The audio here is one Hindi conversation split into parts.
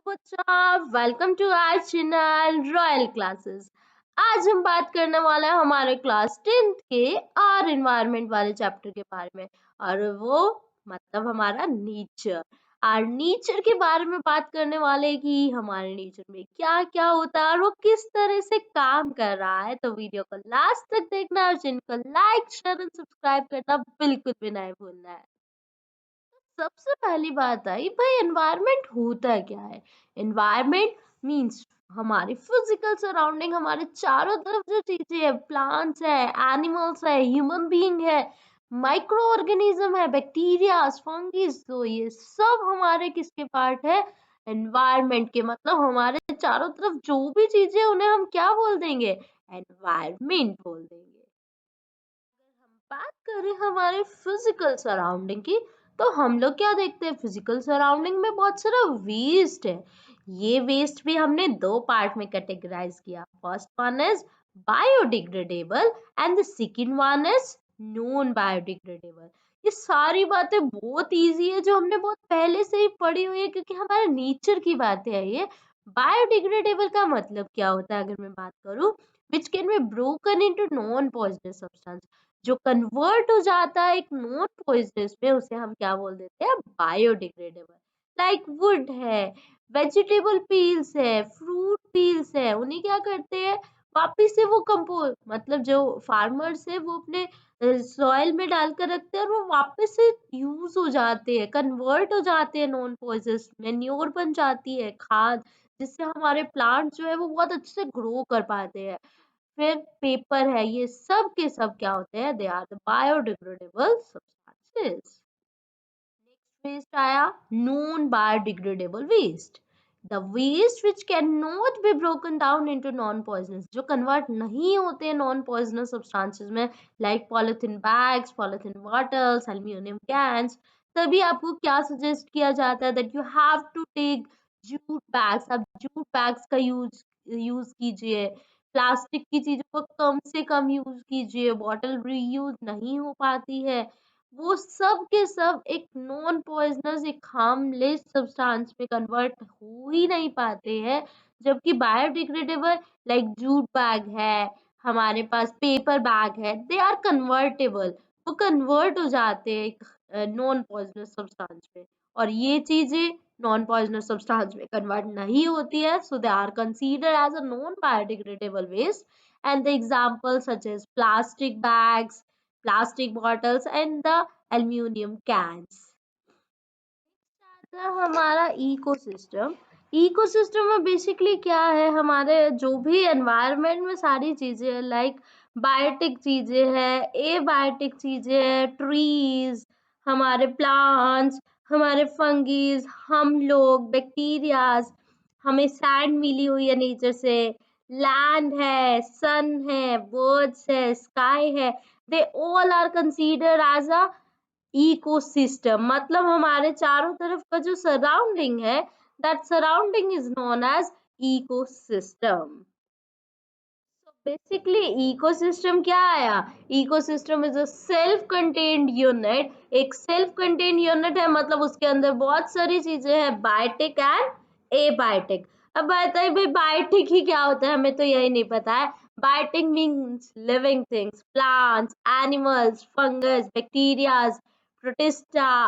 बच्चा welcome to our channel Royal Classes. आज हम बात करने वाले हैं हमारे क्लास 10th के आर एनवायरनमेंट वाले चैप्टर के बारे में। और वो मतलब हमारा नेचर। और नेचर के बारे में बात करने वाले कि हमारे नेचर में क्या क्या होता है और वो किस तरह से काम कर रहा है। तो वीडियो को लास्ट तक देखना और चैनल को लाइक शेयर एंड सब्सक्राइब करना बिल्कुल भी नहीं भूलना है। सबसे पहली बात आई भाई, एनवायरनमेंट होता क्या है। एनवायरनमेंट मींस हमारी फिजिकल सराउंडिंग, हमारे चारों तरफ जो चीजें है, प्लांट्स है, एनिमल्स है, ह्यूमन बीइंग है, माइक्रो ऑर्गेनिज्म है, बैक्टीरिया, फंगीज, तो ये सब हमारे किसके पार्ट है, एनवायरनमेंट के। मतलब हमारे चारों तरफ जो भी चीजें उन्हें हम क्या बोल देंगे, एनवायरनमेंट बोल देंगे। बात करें हमारे फिजिकल सराउंडिंग की, तो हम लोग क्या देखते हैं, फिजिकल सराउंडिंग में बहुत सारा वेस्ट है। ये वेस्ट भी हमने दो पार्ट में कैटेगराइज किया। First one is biodegradable and the second one is non biodegradable. ये सारी बातें बहुत इजी है, जो हमने बहुत पहले से ही पढ़ी हुई है, क्योंकि हमारे नेचर की बातें है ये। बायोडिग्रेडेबल का मतलब क्या होता है, अगर मैं बात करूं, which can be broken into non poisonous substance, जो कन्वर्ट हो जाता है एक नॉन पॉइजनस में, उसे हम क्या बोल देते हैं, बायोडिग्रेडेबल। लाइक वुड है, वेजिटेबल पील्स है, फ्रूट पील्स है, उन्हें क्या करते हैं, वापिस से वो कंपोज, मतलब जो फार्मर्स है वो अपने सॉइल में डालकर रखते हैं और वो वापस से यूज हो जाते हैं, कन्वर्ट हो जाते हैं नॉन पॉइजनस, मैन्योर बन जाती है, खाद, जिससे हमारे प्लांट जो है वो बहुत अच्छे से ग्रो कर पाते हैं। फिर पेपर है, ये सब के सब क्या होते हैं, they are the biodegradable substances. Next waste आया, non biodegradable waste. The waste which can not be broken down into non poisonous, जो कन्वर्ट नहीं होते हैं नॉन पॉइजनस सब्सटेंसेस में, like polythene bags, polythene bottles, aluminium cans. तभी आपको क्या सजेस्ट किया जाता है, that you have to take jute bags. आप जूट बैग्स का यूज यूज कीजिए, प्लास्टिक की चीजों को कम से कम यूज कीजिए, बॉटल रीयूज नहीं हो पाती है। वो सब के सब एक नॉन पॉइजनस, एक हार्मलेस सब्सटेंस में कन्वर्ट हो ही नहीं पाते हैं। जबकि बायोडिग्रेडेबल लाइक जूट बैग है, हमारे पास पेपर बैग है, दे आर कन्वर्टेबल, वो कन्वर्ट हो जाते हैं एक नॉन पॉइजनस सब्सटेंस में। और ये चीजें नॉन पॉइजनस सब्सटेंस में कन्वर्ट नहीं होती है, so they are considered as a non biodegradable waste. And the examples such as plastic bags, plastic bottles and the aluminum cans. हमारा इकोसिस्टम। इकोसिस्टम में बेसिकली क्या है, हमारे जो भी एनवायरनमेंट में सारी चीजें हैं, लाइक बायोटिक चीजें हैं, एबायोटिक चीजें हैं, ट्रीज, हमारे प्लांट्स, हमारे फंगीज, हम लोग, बैक्टीरियाज, हमें सैंड मिली हुई है नेचर से, लैंड है, सन है, बर्ड्स है, स्काई है, they all are considered as a ecosystem. मतलब हमारे चारों तरफ का जो सराउंडिंग है, that surrounding is known as ecosystem. Basically ecosystem क्या आया, ecosystem is a self contained unit. एक सेल्फ कंटेन्ड यूनिट है, मतलब उसके अंदर बहुत सारी चीजें हैं, बायोटिक एंड एबायोटिक। अब बताइए भाई, बायोटिक ही क्या होता है, हमें तो यही नहीं पता है। Biotic means living things, plants, animals, fungus, bacterias, protista,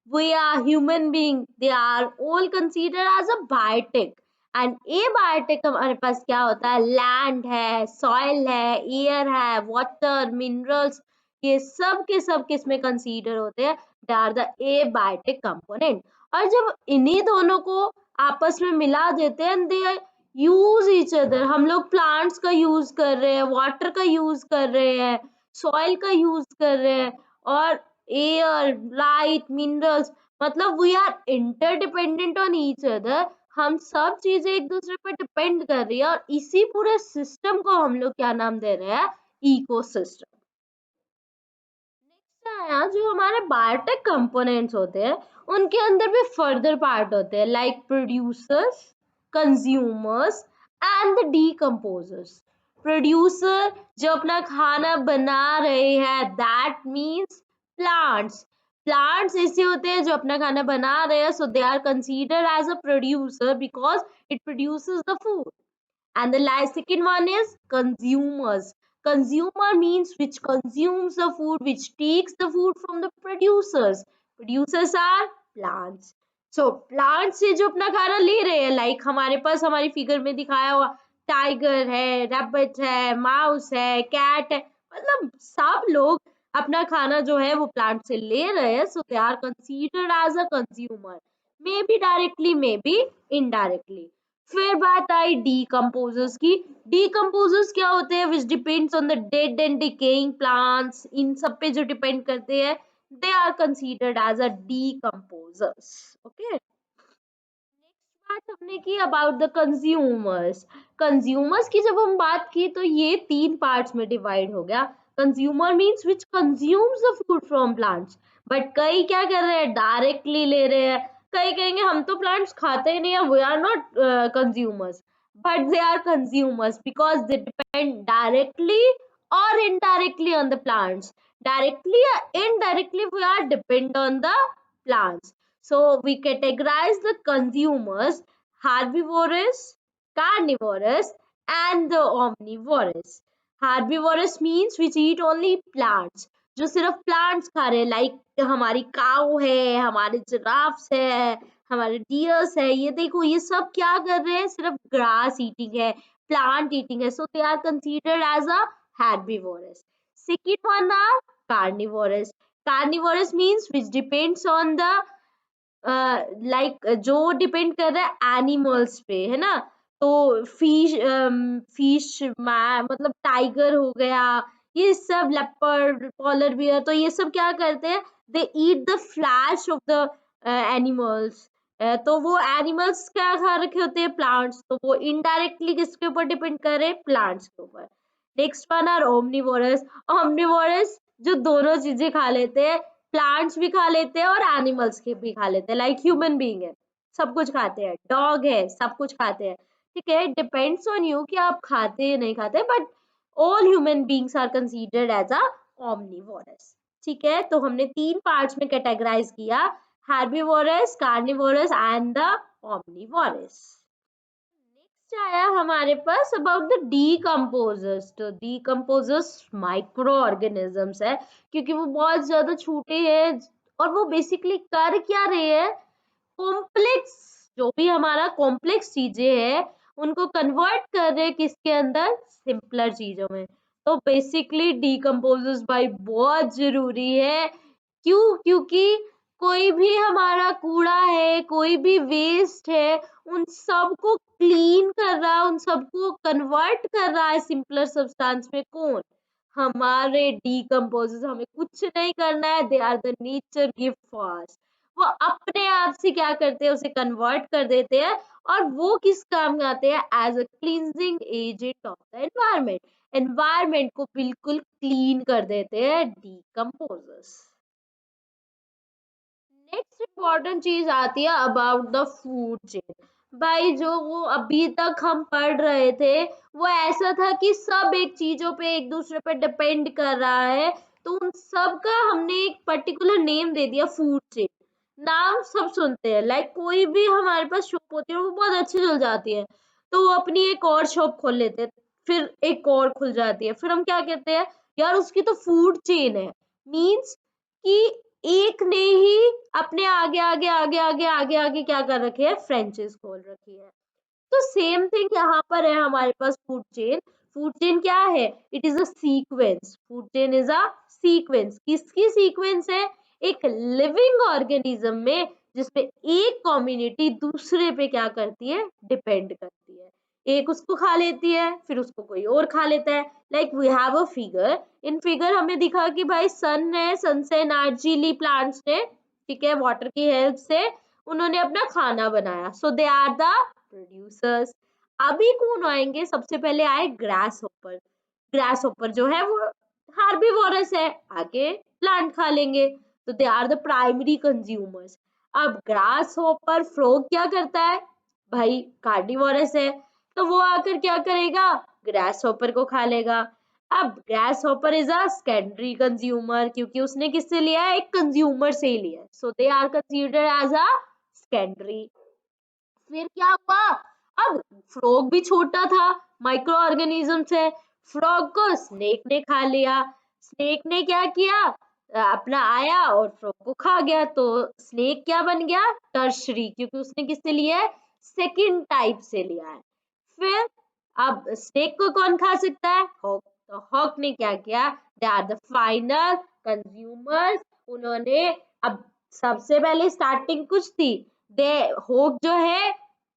we are human being, they are all considered as a biotic. And abiotic हमारे पास क्या होता है, लैंड है, सॉइल है, एयर है, वाटर, मिनरल्स, ये सब के सब किसमें कंसीडर होते हैं, they are the abiotic component. और जब इन्हीं दोनों को आपस में मिला देते हैं, दे यूज ईच अदर, हम लोग प्लांट्स का यूज कर रहे हैं, वाटर का यूज कर रहे हैं, सॉइल का यूज कर रहे हैं, और एयर, लाइट, मिनरल्स, मतलब we are interdependent on each other. हम सब चीजें एक दूसरे पर डिपेंड कर रही है, और इसी पूरे सिस्टम को हम लोग क्या नाम दे रहे हैं, इकोसिस्टम। नेक्स्ट आया, जो हमारे बायोटेक कंपोनेंट्स होते हैं, उनके अंदर भी फर्दर पार्ट होते हैं, like producers, consumers and the decomposers. Producer जो अपना खाना बना रहे हैं, दैट मीन्स प्लांट्स। प्लांट्स ऐसे होते हैं जो अपना खाना बना रहे हैं, so they are considered as a producer because it produces the food. And the last second one is consumers. Consumer means which consumes the food, which takes the food from the producers. Producers are plants. So plants से जो अपना खाना ले रहे हैं, like हमारे पास हमारी फिगर में दिखाया हुआ टाइगर है, रैबिट है, माउस है, कैट है, मतलब सब लोग अपना खाना जो है वो प्लांट से ले रहे हैं. So they are considered as a consumer. Maybe directly, maybe indirectly. फिर बात आई डीकम्पोजर्स की. डीकम्पोजर्स क्या होते हैं? Which depends on the dead and decaying plants. इन सब पे जो डिपेंड करते हैं, they are considered as a decomposers. Okay, बात हमने की अबाउट द कंज्यूमर्स. कंज्यूमर्स की जब हम बात की तो ये 3 पार्ट्स में डिवाइड हो गया. Consumer means which consumes the food from plants. But कई क्या कर रहे हैं? डायरेक्टली ले रहे हैं. कई कहेंगे हम तो प्लांट्स खाते ही नहीं है, we are not consumers. But they are consumers because they depend directly or indirectly on the plants. Directly or indirectly we are depend on the plants. So we categorize the consumers: herbivorous, carnivorous, and the omnivorous. Herbivorous means which eat only plants. जो सिर्फ प्लांट्स खा रहे हैं, लाइक हमारी काऊ है, हमारे जिराफ्स है, हमारे डियर्स है, ये देखो ये सब क्या कर रहे हैं? सिर्फ ग्रास ईटिंग है, plant eating है. So they are considered as a herbivorous. Second one are carnivorous. Carnivorous means which depends on the like जो डिपेंड कर रहा है एनिमल्स पे, है ना. तो फिश, फिश मतलब टाइगर हो गया, ये सब लेपर्ड, पोलर बियर, तो ये सब क्या करते हैं? They eat the flesh of the animals. तो वो एनिमल्स क्या खा रखे होते हैं? प्लांट्स. तो वो इनडायरेक्टली किसके ऊपर डिपेंड कर रहे हैं? प्लांट्स के ऊपर. Next one are omnivorous. Omnivorous जो दोनों चीजें खा लेते हैं, प्लांट्स भी खा लेते हैं और एनिमल्स के भी खा लेते हैं, लाइक ह्यूमन बीइंग है, सब कुछ खाते हैं, डॉग है, सब कुछ खाते हैं. ठीक है, डिपेंड्स ऑन यू कि आप खाते हैं नहीं खाते, but all human beings are considered as a omnivorous. ठीक है, तो हमने 3 पार्ट्स में कैटेगराइज किया: herbivores, carnivores and the omnivorous. Next आया हमारे पास अबाउट द डीकम्पोजर्स. तो डीकम्पोजर्स माइक्रो ऑर्गेनिजम्स है, क्योंकि वो बहुत ज्यादा छोटे हैं और वो बेसिकली कर क्या रहे हैं? कॉम्प्लेक्स, जो भी हमारा कॉम्प्लेक्स चीजें हैं उनको कन्वर्ट कर रहे हैं किसके अंदर? सिंपलर चीजों में. तो बेसिकली डीकम्पोजर्स भाई बहुत जरूरी है. क्यों? क्योंकि कोई भी हमारा कूड़ा है, कोई भी वेस्ट है, उन सबको क्लीन कर रहा है, उन सबको कन्वर्ट कर रहा है सिंपलर सब्सटेंस में कौन? हमारे डीकम्पोजर्स. हमें कुछ नहीं करना है, they are the nature gift for us. वो अपने आप से क्या करते हैं? उसे कन्वर्ट कर देते हैं. और वो किस काम में आते हैं? As a cleansing agent of the environment. Environment को बिल्कुल क्लीन कर देते हैं डीकम्पोजर्स. नेक्स्ट इम्पॉर्टेंट चीज आती है अबाउट द फूड चेन. भाई जो वो अभी तक हम पढ़ रहे थे वो ऐसा था कि सब एक चीजों पे एक दूसरे पे डिपेंड कर रहा है, तो उन सब का हमने एक पर्टिकुलर नेम दे दिया, फूड चेन. नाम सब सुनते हैं, लाइक कोई भी हमारे पास शॉप होती है वो बहुत अच्छी चल जाती है, तो वो अपनी एक और शॉप खोल लेते हैं, फिर एक और खुल जाती है, फिर हम क्या कहते हैं? यार उसकी तो फूड चेन है. मीन्स कि एक ने ही अपने आगे आगे आगे आगे आगे आगे क्या कर रखे है? फ्रेंचाइज खोल रखी है. तो सेम थिंग यहाँ पर है हमारे पास फूड चेन. फूड चेन क्या है? It is a sequence. Food chain is a sequence. किसकी सीक्वेंस है? एक लिविंग ऑर्गेनिज्म में, जिसपे एक कम्युनिटी दूसरे पे क्या करती है? डिपेंड करती है. एक उसको खा लेती है, फिर उसको कोई और खा लेता है. Like we have a figure. In figure हमें दिखा कि भाई सन है, सन से एनर्जी ली प्लांट्स ने, ठीक है, वाटर की हेल्प से उन्होंने अपना खाना बनाया. सो दे आर द प्रोड्यूसर्स. अभी कौन आएंगे? सबसे पहले आए ग्रास होपर. ग्रास होपर जो है वो हार्बीवोरस है, आके प्लांट खा लेंगे, तो they are the primary consumers. अब ग्रास होपर फ्रॉग क्या करता है? भाई कार्निवोरस है, तो वो आकर क्या करेगा? ग्रास होपर को खा लेगा. अब grass hopper is a secondary consumer, क्योंकि उसने किससे लिया है, एक कंज्यूमर से ही लिया है, so they are considered as a secondary. फिर क्या हुआ, अब फ्रॉग भी छोटा था, माइक्रो ऑर्गेनिज्म है, फ्रॉग को स्नेक ने खा लिया। स्नेक ने क्या किया, अपना आया और फ्रॉग को खा गया, तो स्नेक क्या बन गया, टर्शरी, क्योंकि उसने किससे लिया है, सेकंड टाइप से लिया है। फिर अब स्नेक को कौन खा सकता है, हॉक। तो हॉक ने क्या किया, they are the final consumers. उन्होंने अब सबसे पहले स्टार्टिंग कुछ थी, दे होप जो है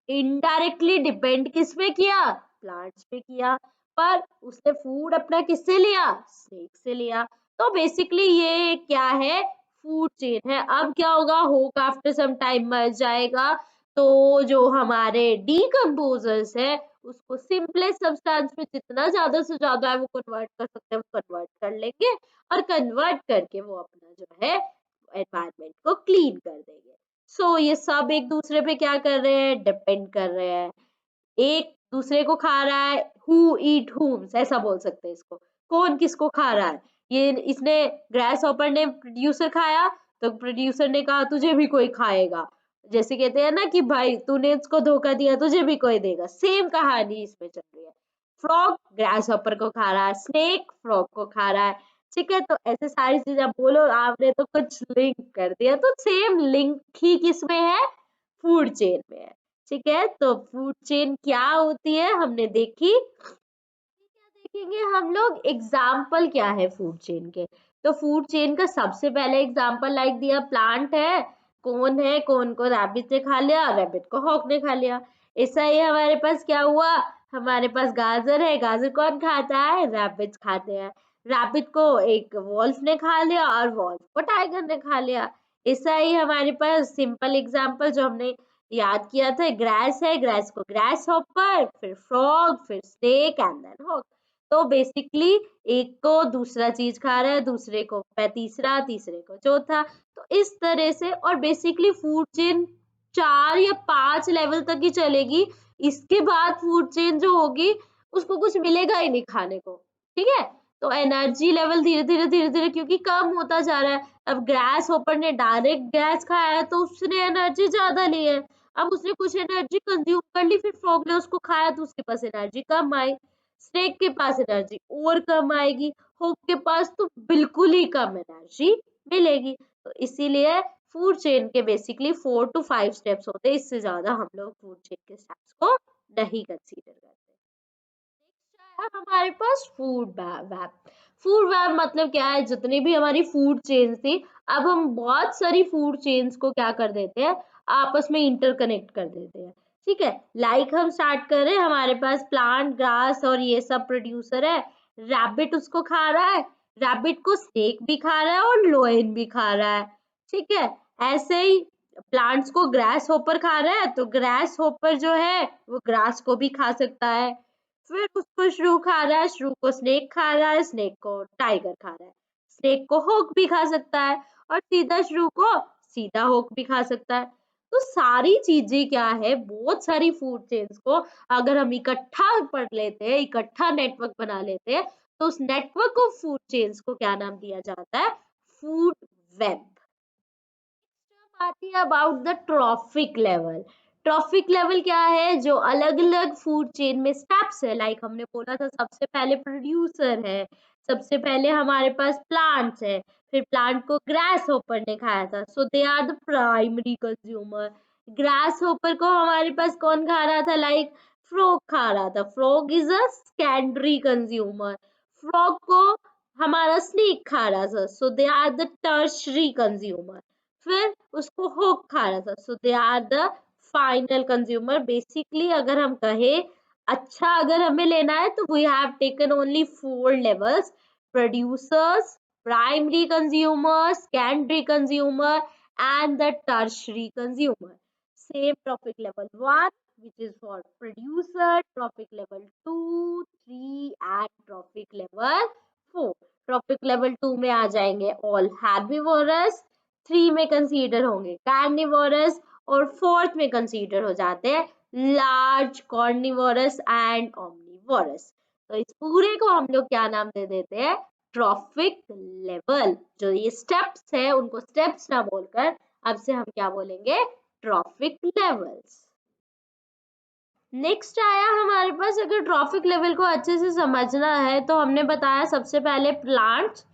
इनडायरेक्टली डिपेंड किस पे किया, प्लांट्स पे किया, पर उसने फूड अपना किससे लिया, स्नेक से लिया। तो बेसिकली ये क्या है, फूड चेन है। अब क्या होगा, होक आफ्टर सम टाइम मर जाएगा, तो जो हमारे डीकम्पोजर्स है उसको सिंपलेस्ट सब्सटेंस में जितना ज्यादा से ज्यादा है वो कन्वर्ट कर सकते हैं, वो कन्वर्ट कर लेंगे, और कन्वर्ट करके वो अपना जो है एनवायरनमेंट को क्लीन कर देंगे। सो ये सब एक दूसरे पे क्या कर रहे हैं, डिपेंड कर रहे हैं, एक दूसरे को खा रहा है, हु ईट हुम्स ऐसा बोल सकते हैं इसको, कौन किसको खा रहा है। ये इसने ग्रास हॉपर ने प्रोड्यूसर खाया, तो प्रोड्यूसर ने कहा तुझे भी कोई खाएगा, जैसे कहते हैं ना कि भाई तूने इसको धोखा दिया तुझे भी कोई देगा, सेम कहानी इसमें चल रही है। फ्रॉग ग्रास हॉपर को खा रहा है, स्नेक फ्रॉग को खा रहा है, ठीक है। तो ऐसे सारी चीजें आप बोलो, आपने तो कुछ लिंक कर दिया, तो सेम लिंक ही किसमें है, फूड चेन में है, ठीक है। तो फूड चेन क्या होती है हमने देखी, क्या देखेंगे हम लोग, एग्जाम्पल क्या है फूड चेन के। तो फूड चेन का सबसे पहले एग्जाम्पल लाइक दिया, प्लांट है, कौन को रैबिट ने खा लिया, रैबिट को हॉक ने खा लिया। ऐसा ही हमारे पास क्या हुआ, हमारे पास गाजर है, गाजर कौन खाता है, रैबिट्स खाते हैं, रैबिट को एक वॉल्फ ने खा लिया और वॉल्फ को टाइगर ने खा लिया। ऐसा ही हमारे पास सिंपल एग्जाम्पल जो हमने याद किया था, ग्रास है, ग्रास को ग्रास हॉपर, फिर फ्रॉग, फिर स्नेक एंड देन हॉक। तो बेसिकली एक को दूसरा चीज खा रहा है, दूसरे को तीसरा, तीसरे को चौथा, तो इस तरह से। और बेसिकली फूड चेन 4 या 5 लेवल तक ही चलेगी, इसके बाद फूड चेन जो होगी उसको कुछ मिलेगा ही नहीं खाने को, ठीक है। तो एनर्जी लेवल धीरे धीरे क्योंकि कम होता जा रहा है, अब ग्रास हॉपर ने डायरेक्ट गैस खाया है तो उसने एनर्जी ज्यादा ली है, अब उसने कुछ एनर्जी कंज्यूम कर ली, फिर फ्रॉग ने उसको खाया तो उसके पास एनर्जी कम आई, स्नेक के पास एनर्जी और कम आएगी, होक के पास तो बिल्कुल ही कम एनर्जी मिलेगी। तो इसीलिए फूड चेन के बेसिकली 4 to 5 स्टेप्स होते हैं, इससे ज्यादा हम लोग फूड चेन के स्टेप्स को नहीं कंसीडर करते। नेक्स्ट है हमारे पास फूड वेब। फूड वेब मतलब क्या है, जितनी भी हमारी फूड चेन थी, अब हम बहुत सारी फूड चेन्स को क्या कर देते हैं, आपस में इंटरकनेक्ट कर देते हैं, ठीक है। लाइक हम स्टार्ट कर रहे हैं, हमारे पास प्लांट, ग्रास और ये सब प्रोड्यूसर है, रैबिट उसको खा रहा है, रैबिट को स्नेक भी खा रहा है और लोयन भी खा रहा है, ठीक है। ऐसे ही प्लांट्स को ग्रास होपर खा रहा है, तो ग्रास होपर जो है वो ग्रास को भी खा सकता है, फिर उसको श्रू खा रहा है, श्रू को स्नेक खा रहा है, स्नेक को टाइगर खा रहा है, स्नेक को होक भी खा सकता है, और सीधा श्रू को सीधा होक भी खा सकता है। तो सारी चीजें क्या है, बहुत सारी फूड चेन्स को अगर हम इकट्ठा पढ़ लेते हैं, इकट्ठा नेटवर्क बना लेते हैं, तो उस नेटवर्क ऑफ फूड चेन्स को क्या नाम दिया जाता है, फूड वेब। आती है about the trophic level. Trophic level क्या है, जो अलग अलग फूड चेन में स्टेप्स है, लाइक हमने बोला था सबसे पहले प्रोड्यूसर है, सबसे पहले हमारे पास प्लांट्स है, फिर प्लांट को ग्रास होपर ने खाया था, so they are the primary consumer. Grasshopper को हमारे पास कौन खा रहा था, लाइक फ्रॉग खा रहा था, frog is a secondary consumer. Frog को हमारा स्नेक खा रहा था, so they are the tertiary consumer. फिर उसको होक खा रहा था, so they are the final consumer. Basically अगर हम कहे, अच्छा अगर हमें लेना है तो we have taken only 4 levels, producers, primary consumer, secondary consumer and the tertiary consumer. same trophic level 1 which is for producer, trophic level 2, 3 and trophic level 4। trophic level 2 में आ जाएंगे all herbivorous, 3 में कंसीडर होंगे कार्निवोरस, और 4th में कंसीडर हो जाते हैं लार्ज कॉर्निवोरस एंड ओमनिवोरस। तो इस पूरे को हम लोग क्या नाम दे देते हैं, ट्रॉफिक लेवल। जो ये स्टेप्स है उनको स्टेप्स ना बोलकर अब से हम क्या बोलेंगे, ट्रॉफिक लेवल्स। नेक्स्ट आया हमारे पास, अगर ट्रॉफिक लेवल को अच्छे से समझना है तो हमने बताया सबसे पहले प्लांट्स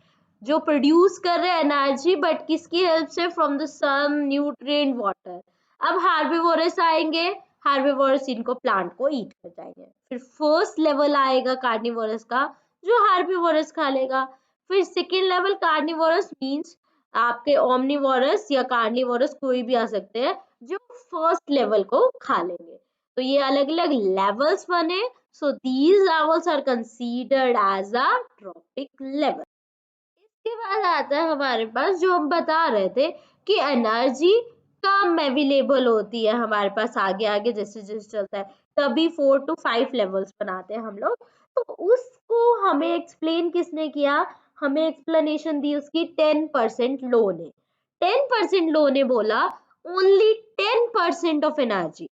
जो प्रोड्यूस कर रहे हैं एनर्जी, बट किसकी हेल्प से, from the sun, nutrient, water. अब हार्बिवोरस आएंगे, हार्बिवोरस इनको प्लांट को ईट कर जाएंगे। फिर फर्स्ट लेवल आएगा कार्निवोरस का, जो हार्बिवोरस खा लेगा। फिर सेकेंड लेवल कार्निवोरस मीन्स आपके ओमनिवोरस या कार्निवोरस कोई भी आ सकते हैं, जो फर्स्ट लेवल को खा लेंगे। तो ये अलग अलग लेवल्स बने, so these levels are considered as a trophic level. इसके बाद आता है हमारे पास जो हम बता रहे थे कि एनर्जी कम अवेलेबल होती है हमारे पास, आगे आगे जैसे जैसे चलता है तभी 4 to 5 लेवल्स बनाते हैं हम लोग। तो उसको हमें एक्सप्लेन किसने किया, हमें एक्सप्लेनेशन दी उसकी 10% लो ने। 10% लो ने बोला ओनली 10% ऑफ एनर्जी,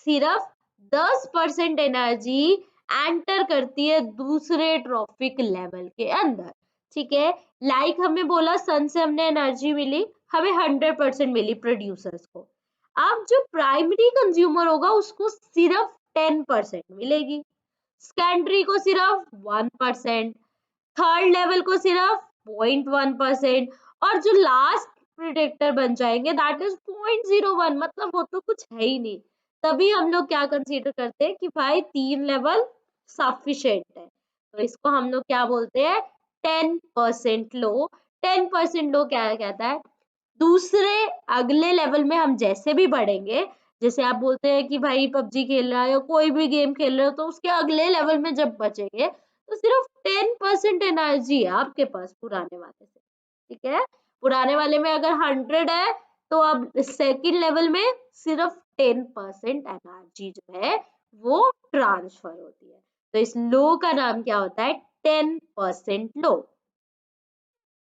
सिर्फ 10% एनर्जी एंटर करती है दूसरे ट्रॉफिक लेवल के अंदर। ठीक है, लाइक हमें बोला सन से हमने एनर्जी मिली, हमें 100% मिली प्रोड्यूसर्स को। अब जो प्राइमरी कंज्यूमर होगा उसको सिर्फ 10% मिलेगी, सेकेंडरी को सिर्फ 1%, थर्ड लेवल को सिर्फ 0.1%, और जो लास्ट प्रिडिक्टर बन जाएंगे दैट इज 0.01, मतलब वो तो कुछ है ही नहीं। तभी हम लोग क्या कंसीडर करते हैं कि भाई 3 लेवल सफिशिएंट है। तो इसको हम लोग क्या बोलते हैं, 10% लो। 10% लो क्या कहता है, दूसरे अगले लेवल में हम जैसे भी बढ़ेंगे, जैसे आप बोलते हैं कि भाई पबजी खेल रहा है या कोई भी गेम खेल रहे हो, तो उसके अगले लेवल में जब बचेंगे तो सिर्फ 10% एनर्जी है आपके पास पुराने वाले से। ठीक है, पुराने वाले में अगर 100 है तो अब सेकंड लेवल में सिर्फ 10% एनर्जी जो है वो ट्रांसफर होती है। तो इस लो का नाम क्या होता है, 10% लो।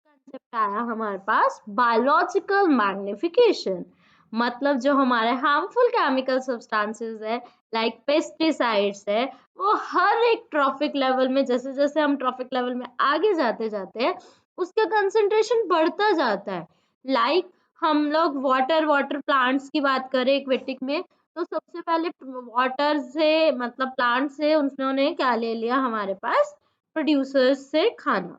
कंसेप्ट आया हमारे पास बायोलॉजिकल मैग्निफिकेशन, मतलब जो हमारे हार्मफुल केमिकल सब्सटेंसेस है लाइक पेस्टिसाइड्स है, वो हर एक ट्रॉफिक लेवल में, जैसे जैसे हम ट्रॉफिक लेवल में आगे जाते जाते हैं उसका कंसंट्रेशन बढ़ता जाता है। लाइक हम लोग वाटर वाटर प्लांट्स की बात करें एक्वेटिक में, तो सबसे पहले वाटर से मतलब प्लांट से उन्होंने क्या ले लिया हमारे पास, प्रोड्यूसर्स से खाना।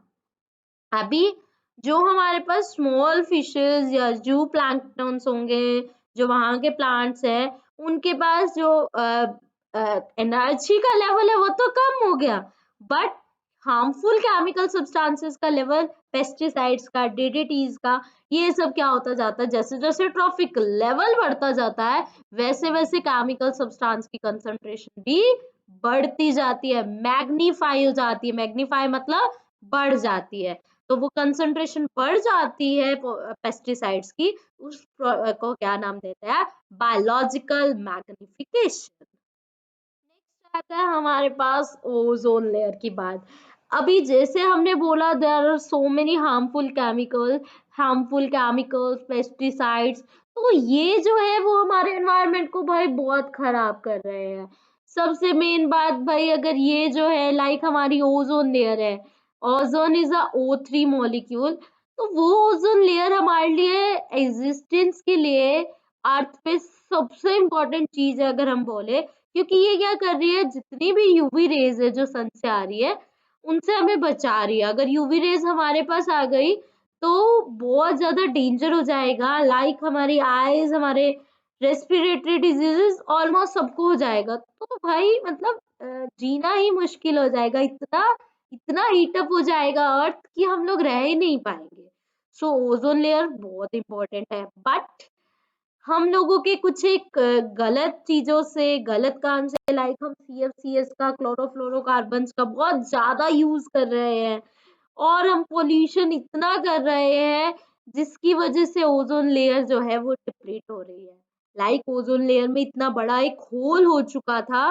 अभी जो हमारे पास स्मॉल फिशेस या जू प्लैंक्टन्स होंगे, जो वहां के प्लांट्स हैं, उनके पास जो एनर्जी का लेवल है वो तो कम हो गया, बट हार्मफुल केमिकल सब्सटेंसेस का लेवल, पेस्टिसाइड्स का, डीडीटीज का, ये सब क्या होता जाता है, जैसे जैसे ट्रॉफिक लेवल बढ़ता जाता है वैसे वैसे केमिकल सब्सटेंस की कंसंट्रेशन भी बढ़ती जाती है, मैग्नीफाई हो जाती है। मैग्नीफाई मतलब बढ़ जाती है। तो वो कंसंट्रेशन बढ़ जाती है पेस्टिसाइड्स की, उस को क्या नाम देते हैं, बायोलॉजिकल मैग्निफिकेशन। नेक्स्ट आता है हमारे पास ओजोन लेयर की बात। अभी जैसे हमने बोला there are so many harmful chemicals pesticides, तो ये जो है वो हमारे एनवायरनमेंट को भाई बहुत खराब कर रहे हैं। सबसे मेन बात भाई, अगर ये जो है लाइक हमारी ओजोन लेयर है, ozone is a O3 molecule, तो वो ओजोन लेयर हमारे लिए एग्जिस्टेंस के लिए अर्थ पे सबसे इम्पोर्टेंट चीज है अगर हम बोले, क्योंकि ये क्या कर रही है, जितनी भी यूवी रेज है जो सन से आ रही है उनसे हमें बचा रही है। अगर यूवी रेज हमारे पास आ गई तो बहुत ज्यादा डेंजर हो जाएगा, लाइक हमारी आईज, हमारे रेस्पिरेटरी डिजीजेस ऑलमोस्ट सबको हो जाएगा। तो भाई मतलब जीना ही मुश्किल हो जाएगा, इतना इतना हीटअप हो जाएगा अर्थ कि हम लोग रह ही नहीं पाएंगे। सो ओजोन लेयर बहुत इंपॉर्टेंट है, बट हम लोगों के कुछ एक गलत चीजों से, गलत काम से, लाइक हम CFCs का, क्लोरोफ्लोरोकार्बन्स का बहुत ज्यादा यूज कर रहे हैं और हम पोल्यूशन इतना कर रहे हैं जिसकी वजह से ओजोन लेयर जो है वो डिप्लीट हो रही है। लाइक ओजोन लेयर में इतना बड़ा एक होल हो चुका था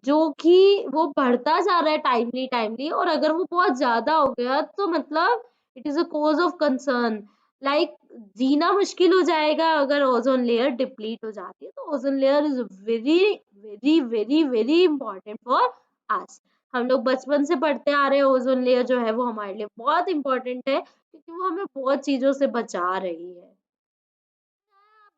जो कि वो बढ़ता जा रहा है टाइमली टाइमली, और अगर वो बहुत ज्यादा हो गया तो मतलब it is a cause of concern. Like जीना मुश्किल हो जाएगा अगर ओजोन लेयर डिप्लीट हो जाती है। तो ozone layer is very very very very important for us. हम लोग बचपन से पढ़ते आ रहे हैं ओज़ोन लेयर जो है वो हमारे लिए बहुत इम्पोर्टेंट है क्योंकि वो हमें बहुत चीज़ों से बचा रही है।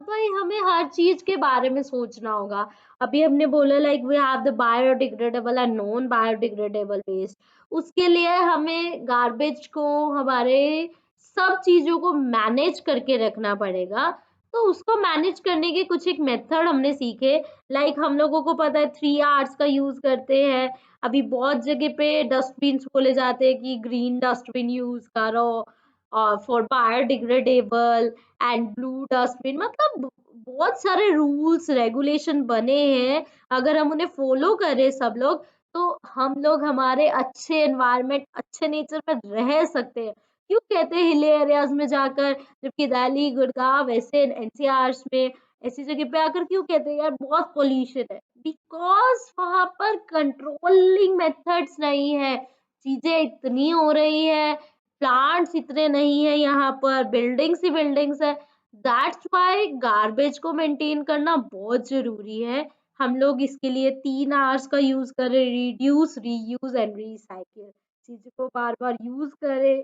भाई हमें हर चीज के बारे में सोचना होगा। अभी हमने बोला like we have the biodegradable and non biodegradable waste. उसके लिए हमें गार्बेज को हमारे सब चीजों को मैनेज करके रखना पड़ेगा। तो उसको मैनेज करने के कुछ एक मेथड हमने सीखे। लाइक हम लोगों को पता है 3 आवर्स का यूज करते हैं। अभी बहुत जगह पे डस्टबिन बोले जाते हैं कि ग्रीन डस्टबिन यूज करो और for biodegradable and blue dustbin, मतलब बहुत सारे रूल्स रेगुलेशन बने हैं। अगर हम उन्हें फॉलो करें सब लोग, तो हम लोग हमारे अच्छे एनवायरनमेंट अच्छे नेचर में रह सकते हैं। क्यों कहते हैं हिल एरियाज में जाकर, जबकि दिल्ली गुड़गांव ऐसे एनसीआर में ऐसी जगह पे आकर क्यों कहते हैं यार बहुत पोल्यूशन है? बिकॉज वहां पर कंट्रोलिंग मेथड्स नहीं है। चीजें इतनी हो रही है, प्लांट्स इतने नहीं है, यहाँ पर बिल्डिंग्स ही बिल्डिंग्स है। दैट्स व्हाई गार्बेज को मेंटेन करना बहुत जरूरी है। हम लोग इसके लिए 3 आवर्स का यूज करें, रिड्यूस रीयूज एंड रिसाइकिल। चीजों को बार बार यूज करें,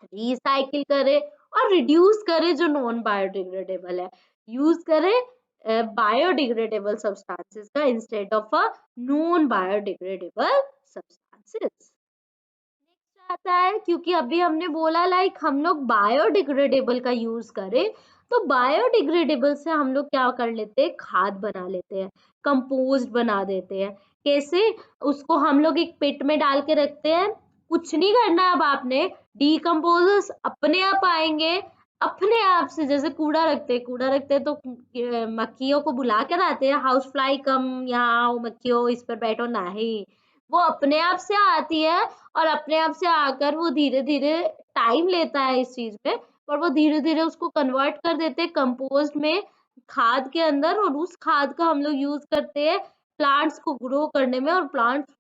रिसाइकिल करें और रिड्यूस करें जो नॉन बायोडिग्रेडेबल है। यूज करें बायोडिग्रेडेबल सब्सटेंसेस का instead of a non biodegradable substances. Next आता है, क्योंकि अभी हमने बोला लाइक हम लोग बायोडिग्रेडेबल का यूज करें, तो बायोडिग्रेडेबल से हम लोग क्या कर लेते हैं, खाद बना लेते हैं, कंपोस्ट बना देते हैं। कैसे? उसको हम लोग एक पिट में डाल के रखते हैं। कुछ नहीं करना है अब आपने, डीकम्पोजर्स अपने आप आएंगे, अपने आप से। जैसे कूड़ा रखते हैं तो मक्खियों को बुला कर आते हैं, हाउस फ्लाई कम यहाँ आओ मक्खियों इस पर बैठो, नहीं, वो अपने आप से आती है। और अपने आप से आकर वो धीरे-धीरे टाइम लेता है इस चीज़ में, पर वो धीरे-धीरे उसको कन्वर्ट कर देते हैं कंपोस्ट में, खाद के अंदर, और उस खाद का हम लोग यूज़ करते हैं प्लांट्स को ग्रो करने में। और प्लांट्स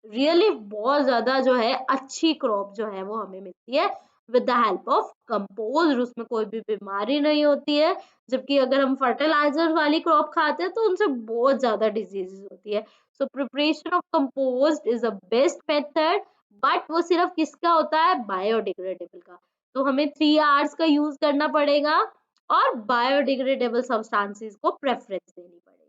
रियली बहुत ज़्यादा जो है अच्छी क्रॉप जो है वो हमें मिलती है with the help of compost. उसमें कोई भी बीमारी नहीं होती है। जबकि अगर हम फर्टिलाइजर वाली क्रॉप खाते हैं तो उनसे बहुत ज़्यादा डिजीजेस होती है। So preparation of compost is a best method, but वो सिर्फ किसका होता है, बायोडिग्रेडेबल का। तो हमें 3 आवर्स का यूज करना पड़ेगा और बायोडिग्रेडेबल सब्सटेंसेस को प्रेफरेंस देनी पड़ेगी।